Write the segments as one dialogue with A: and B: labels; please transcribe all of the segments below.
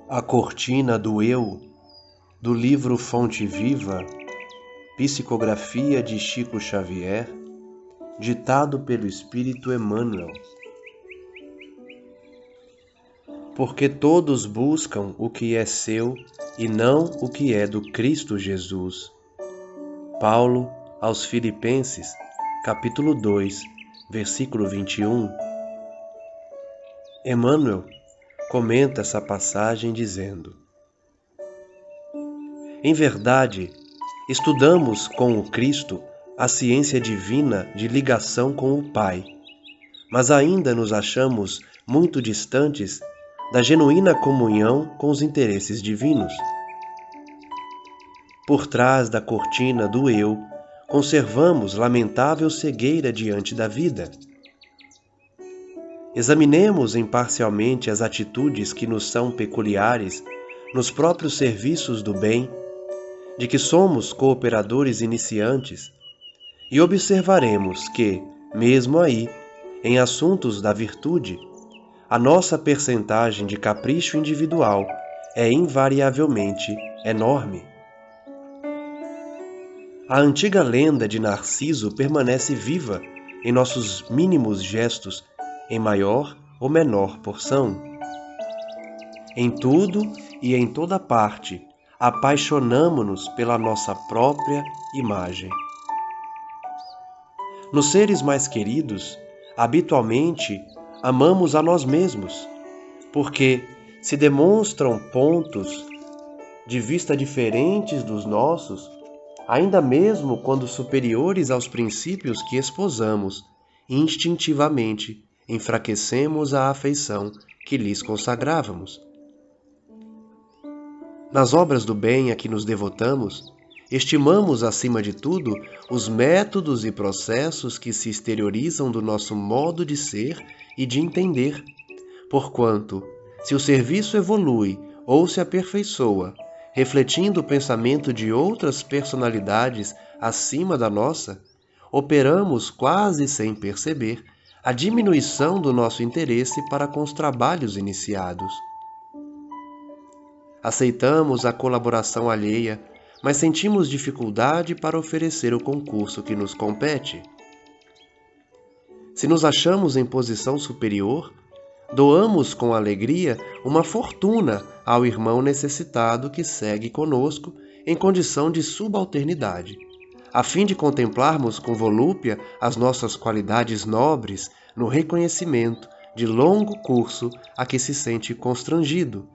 A: A Cortina do Eu, do livro Fonte Viva, psicografia de Chico Xavier, ditado pelo Espírito Emmanuel. Porque todos buscam o que é seu e não o que é do Cristo Jesus. Paulo aos Filipenses, capítulo 2, versículo 21. Emmanuel comenta essa passagem dizendo: em verdade, estudamos com o Cristo a ciência divina de ligação com o Pai, mas ainda nos achamos muito distantes da genuína comunhão com os interesses divinos. Por trás da cortina do eu, conservamos lamentável cegueira diante da vida. Examinemos imparcialmente as atitudes que nos são peculiares nos próprios serviços do bem, de que somos cooperadores iniciantes, e observaremos que, mesmo aí, em assuntos da virtude, a nossa percentagem de capricho individual é invariavelmente enorme. A antiga lenda de Narciso permanece viva em nossos mínimos gestos, em maior ou menor porção. Em tudo e em toda parte, apaixonamo-nos pela nossa própria imagem. Nos seres mais queridos, habitualmente amamos a nós mesmos, porque se demonstram pontos de vista diferentes dos nossos, ainda mesmo quando superiores aos princípios que esposamos, instintivamente enfraquecemos a afeição que lhes consagrávamos. Nas obras do bem a que nos devotamos, estimamos, acima de tudo, os métodos e processos que se exteriorizam do nosso modo de ser e de entender, porquanto, se o serviço evolui ou se aperfeiçoa, refletindo o pensamento de outras personalidades acima da nossa, operamos quase sem perceber a diminuição do nosso interesse para com os trabalhos iniciados. Aceitamos a colaboração alheia, mas sentimos dificuldade para oferecer o concurso que nos compete. Se nos achamos em posição superior, doamos com alegria uma fortuna ao irmão necessitado que segue conosco em condição de subalternidade, a fim de contemplarmos com volúpia as nossas qualidades nobres no reconhecimento de longo curso a que se sente constrangido,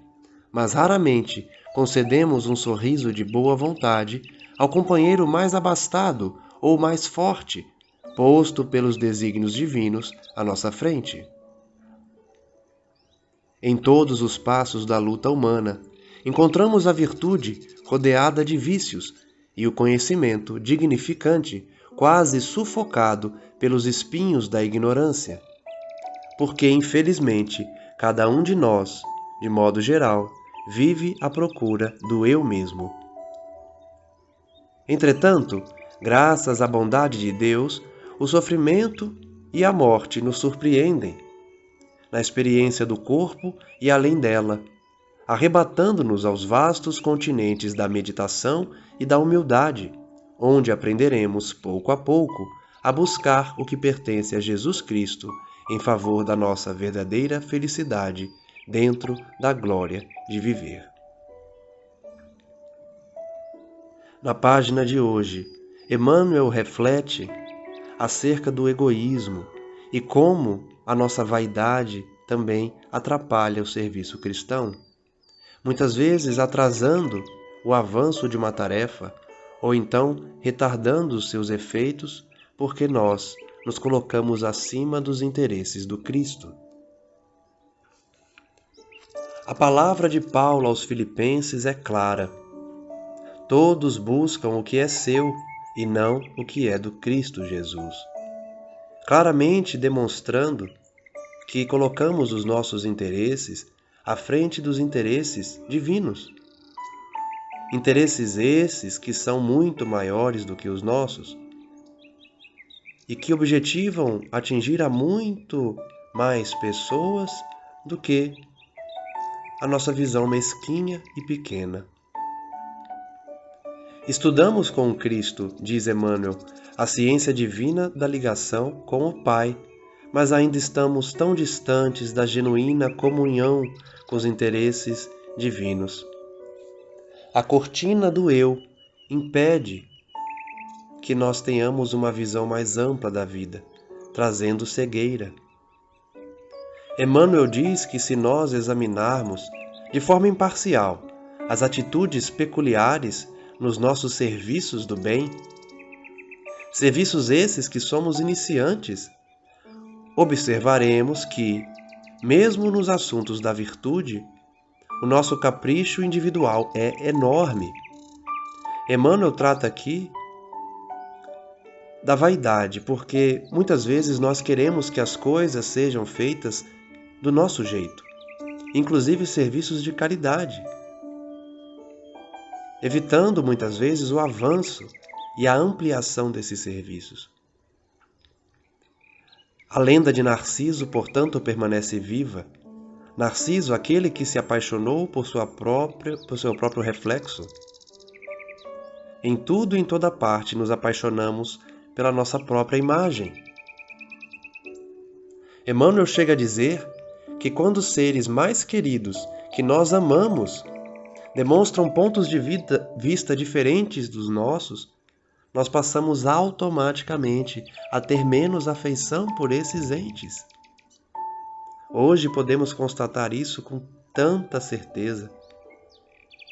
A: mas raramente concedemos um sorriso de boa vontade ao companheiro mais abastado ou mais forte, posto pelos desígnios divinos à nossa frente. Em todos os passos da luta humana, encontramos a virtude rodeada de vícios e o conhecimento dignificante quase sufocado pelos espinhos da ignorância. Porque, infelizmente, cada um de nós, de modo geral, vive à procura do eu mesmo. Entretanto, graças à bondade de Deus, o sofrimento e a morte nos surpreendem, na experiência do corpo e além dela, arrebatando-nos aos vastos continentes da meditação e da humildade, onde aprenderemos, pouco a pouco, a buscar o que pertence a Jesus Cristo em favor da nossa verdadeira felicidade dentro da glória de viver. Na página de hoje, Emmanuel reflete acerca do egoísmo e como a nossa vaidade também atrapalha o serviço cristão, muitas vezes atrasando o avanço de uma tarefa ou então retardando os seus efeitos porque nós nos colocamos acima dos interesses do Cristo. A palavra de Paulo aos Filipenses é clara. Todos buscam o que é seu e não o que é do Cristo Jesus. Claramente demonstrando que colocamos os nossos interesses à frente dos interesses divinos. Interesses esses que são muito maiores do que os nossos. e que objetivam atingir a muito mais pessoas do que a nossa visão mesquinha e pequena. Estudamos com Cristo, diz Emmanuel, a ciência divina da ligação com o Pai, mas ainda estamos tão distantes da genuína comunhão com os interesses divinos. A cortina do eu impede que nós tenhamos uma visão mais ampla da vida, trazendo cegueira. Emmanuel diz que se nós examinarmos de forma imparcial as atitudes peculiares nos nossos serviços do bem, serviços esses que somos iniciantes, observaremos que, mesmo nos assuntos da virtude, o nosso capricho individual é enorme. Emmanuel trata aqui da vaidade, porque muitas vezes nós queremos que as coisas sejam feitas do nosso jeito, inclusive serviços de caridade, evitando muitas vezes o avanço e a ampliação desses serviços. A lenda de Narciso, portanto, permanece viva. Narciso, aquele que se apaixonou por seu próprio reflexo. Em tudo e em toda parte nos apaixonamos pela nossa própria imagem. Emmanuel chega a dizer que quando os seres mais queridos que nós amamos demonstram pontos de vista diferentes dos nossos, nós passamos automaticamente a ter menos afeição por esses entes. Hoje podemos constatar isso com tanta certeza.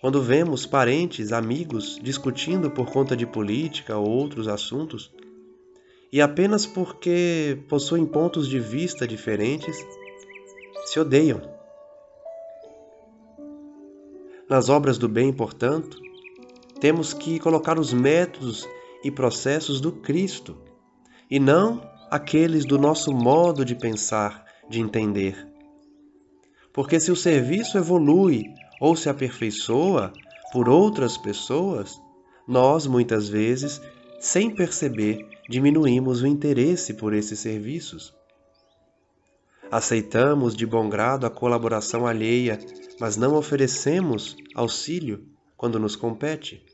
A: Quando vemos parentes, amigos discutindo por conta de política ou outros assuntos, e apenas porque possuem pontos de vista diferentes, se odeiam. Nas obras do bem, portanto, temos que colocar os métodos e processos do Cristo, e não aqueles do nosso modo de pensar, de entender. Porque se o serviço evolui ou se aperfeiçoa por outras pessoas, nós, muitas vezes, sem perceber, diminuímos o interesse por esses serviços. Aceitamos de bom grado a colaboração alheia, mas não oferecemos auxílio quando nos compete.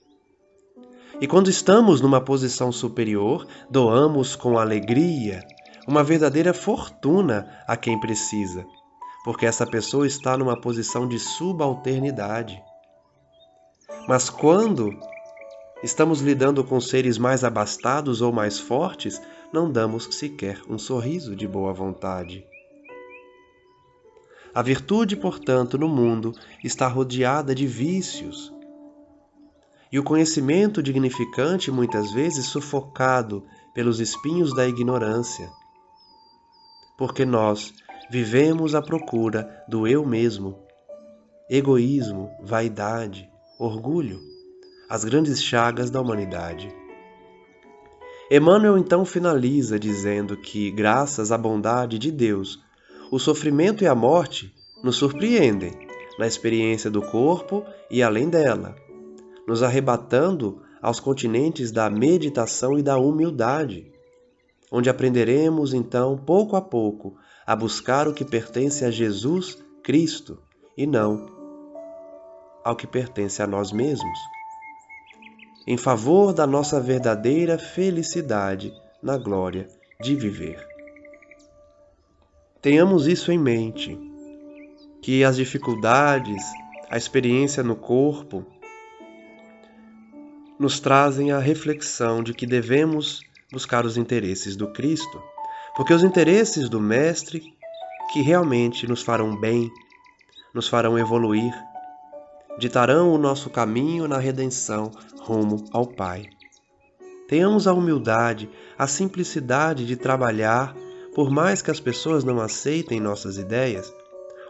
A: E quando estamos numa posição superior, doamos com alegria uma verdadeira fortuna a quem precisa, porque essa pessoa está numa posição de subalternidade. Mas quando estamos lidando com seres mais abastados ou mais fortes, não damos sequer um sorriso de boa vontade. A virtude, portanto, no mundo está rodeada de vícios. E o conhecimento dignificante, muitas vezes, sufocado pelos espinhos da ignorância. Porque nós vivemos à procura do eu mesmo, egoísmo, vaidade, orgulho, as grandes chagas da humanidade. Emmanuel então finaliza dizendo que, graças à bondade de Deus, o sofrimento e a morte nos surpreendem na experiência do corpo e além dela, nos arrebatando aos continentes da meditação e da humildade, onde aprenderemos então, pouco a pouco, a buscar o que pertence a Jesus Cristo e não ao que pertence a nós mesmos, em favor da nossa verdadeira felicidade na glória de viver. Tenhamos isso em mente, que as dificuldades, a experiência no corpo, nos trazem a reflexão de que devemos buscar os interesses do Cristo, porque os interesses do Mestre que realmente nos farão bem, nos farão evoluir, ditarão o nosso caminho na redenção rumo ao Pai. Tenhamos a humildade, a simplicidade de trabalhar, por mais que as pessoas não aceitem nossas ideias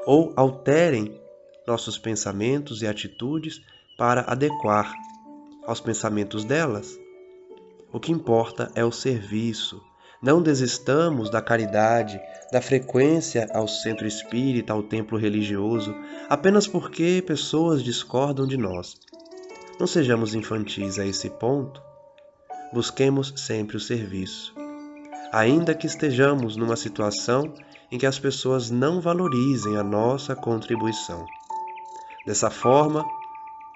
A: ou alterem nossos pensamentos e atitudes para adequar aos pensamentos delas. O que importa é o serviço. Não desistamos da caridade, da frequência ao centro espírita, ao templo religioso, apenas porque pessoas discordam de nós. Não sejamos infantis a esse ponto. Busquemos sempre o serviço. ainda que estejamos numa situação em que as pessoas não valorizem a nossa contribuição. Dessa forma,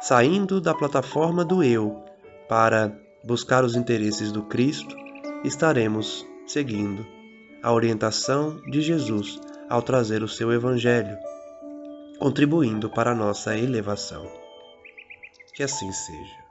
A: saindo da plataforma do eu para buscar os interesses do Cristo, estaremos seguindo a orientação de Jesus ao trazer o seu Evangelho, contribuindo para a nossa elevação. Que assim seja.